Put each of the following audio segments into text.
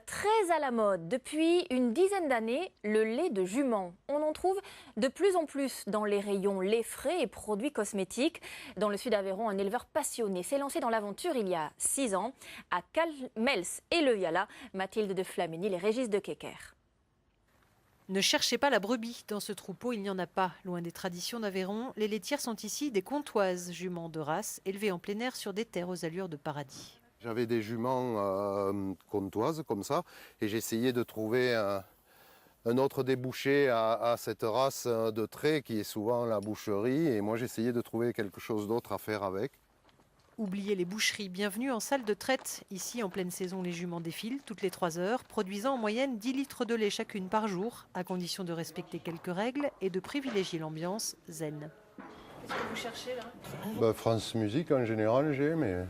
Très à la mode, depuis une dizaine d'années, le lait de jument. On en trouve de plus en plus dans les rayons lait frais et produits cosmétiques. Dans le sud Aveyron, un éleveur passionné s'est lancé dans l'aventure il y a 6 ans à Calmels et Le Viala. Mathilde de Flamini, les Régis de Kecker. Ne cherchez pas la brebis. Dans ce troupeau, il n'y en a pas. Loin des traditions d'Aveyron, les laitières sont ici des comtoises, juments de race, élevées en plein air sur des terres aux allures de paradis. J'avais des juments comtoises comme ça et j'essayais de trouver un autre débouché à cette race de trait qui est souvent la boucherie, et moi j'essayais de trouver quelque chose d'autre à faire avec. Oubliez les boucheries, bienvenue en salle de traite. Ici, en pleine saison, les juments défilent toutes les 3 heures, produisant en moyenne 10 litres de lait chacune par jour, à condition de respecter quelques règles et de privilégier l'ambiance zen. Qu'est-ce que vous cherchez là? France Musique en général j'ai aimé.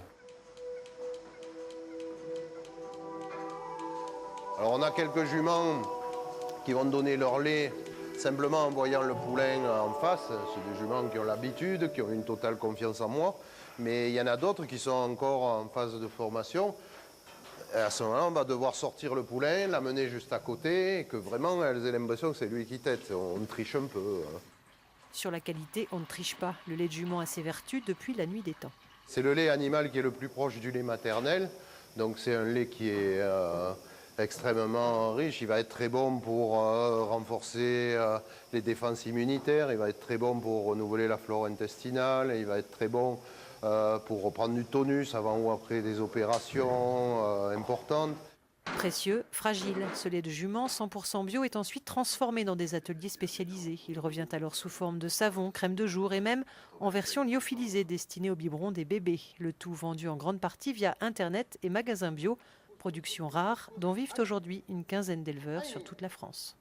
Alors on a quelques juments qui vont donner leur lait simplement en voyant le poulain en face. C'est des juments qui ont l'habitude, qui ont une totale confiance en moi. Mais il y en a d'autres qui sont encore en phase de formation. Et à ce moment-là, on va devoir sortir le poulain, l'amener juste à côté, et que vraiment elles aient l'impression que c'est lui qui tète. On triche un peu. Sur la qualité, on ne triche pas. Le lait de jument a ses vertus depuis la nuit des temps. C'est le lait animal qui est le plus proche du lait maternel. Donc c'est un lait qui est extrêmement riche. Il va être très bon pour renforcer les défenses immunitaires. Il va être très bon pour renouveler la flore intestinale. Il va être très bon pour reprendre du tonus avant ou après des opérations importantes. Précieux, fragile, ce lait de jument 100% bio est ensuite transformé dans des ateliers spécialisés. Il revient alors sous forme de savon, crème de jour et même en version lyophilisée destinée au biberon des bébés. Le tout vendu en grande partie via Internet et magasins bio. Production rare dont vivent aujourd'hui une quinzaine d'éleveurs sur toute la France.